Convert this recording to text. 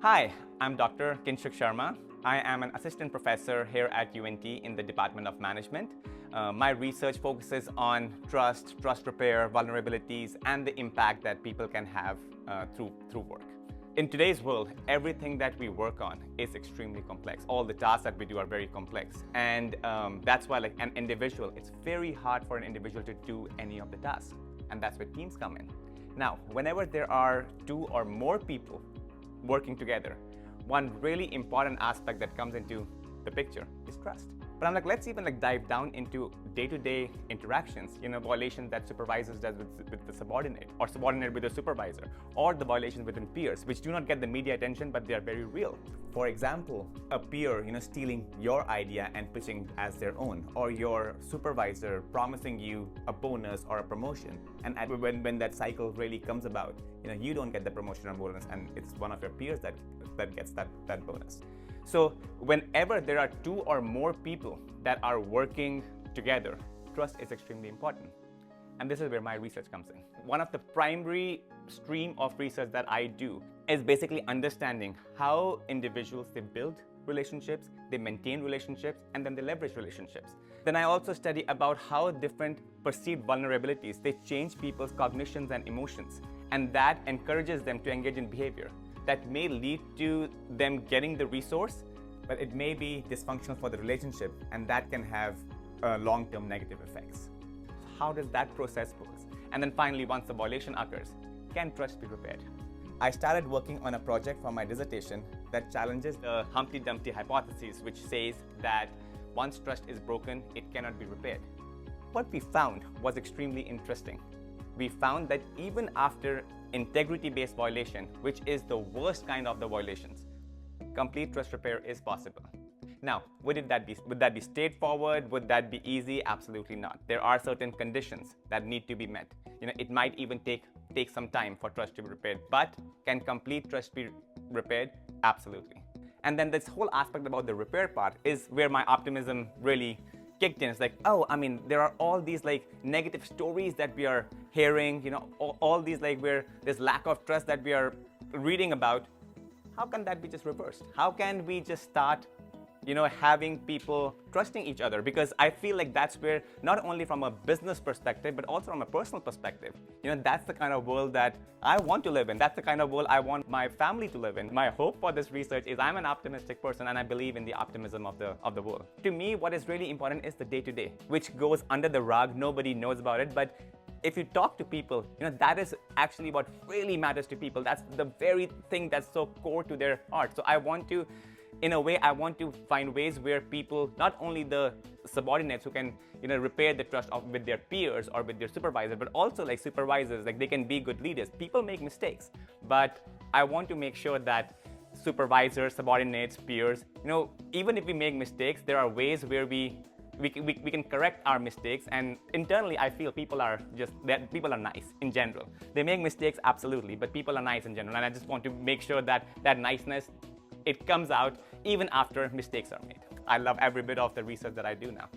Hi, I'm Dr. Kinshuk Sharma. I am an assistant professor here at UNT in the Department of Management. My research focuses on trust repair, vulnerabilities, and the impact that people can have through work. In today's world, everything that we work on is extremely complex. All the tasks that we do are very complex. And that's why, like an individual, it's very hard for an individual to do any of the tasks. And that's where teams come in. Now, whenever there are two or more people working together, one really important aspect that comes into the picture is trust. But I'm like, let's even dive down into day-to-day interactions, violations that supervisors does with the subordinate, or subordinate with the supervisor, or the violations within peers, which do not get the media attention, but they are very real. For example, a peer, stealing your idea and pitching as their own, or your supervisor promising you a bonus or a promotion, and when that cycle really comes about, you don't get the promotion or bonus, and it's one of your peers that gets that bonus. So whenever there are two or more people that are working together, trust is extremely important. And this is where my research comes in. One of the primary stream of research that I do is basically understanding how individuals, they build relationships, they maintain relationships, and then they leverage relationships. Then I also study about how different perceived vulnerabilities, they change people's cognitions and emotions, and that encourages them to engage in behavior that may lead to them getting the resource, but it may be dysfunctional for the relationship, and that can have long-term negative effects. How does that process work? And then finally, once the violation occurs, can trust be repaired? I started working on a project for my dissertation that challenges the Humpty Dumpty hypothesis, which says that once trust is broken, it cannot be repaired. What we found was extremely interesting. We found that even after integrity-based violation, which is the worst kind of the violations, complete trust repair is possible. Now, would that be straightforward? Would that be easy? Absolutely not. There are certain conditions that need to be met. It might even take some time for trust to be repaired, but can complete trust be repaired? Absolutely. And then this whole aspect about the repair part is where my optimism really kicked in. It's like, there are all these negative stories that we are hearing, all these where there's lack of trust that we are reading about. How can that be just reversed? How can we just start, having people trusting each other? Because I feel like that's where, not only from a business perspective, but also from a personal perspective, that's the kind of world that I want to live in. That's the kind of world I want my family to live in. My hope for this research is I'm an optimistic person, and I believe in the optimism of the world. To me, what is really important is the day-to-day, which goes under the rug. Nobody knows about it, but if you talk to people, that is actually what really matters to people. That's the very thing that's so core to their heart. So I want to, in a way, I want to find ways where people, not only the subordinates who can, repair the trust with their peers or with their supervisor, but also supervisors, they can be good leaders. People make mistakes, but I want to make sure that supervisors, subordinates, peers, even if we make mistakes, there are ways where we can correct our mistakes. And internally, I feel people are nice in general. They make mistakes, absolutely, but people are nice in general. And I just want to make sure that that niceness, it comes out even after mistakes are made. I love every bit of the research that I do now.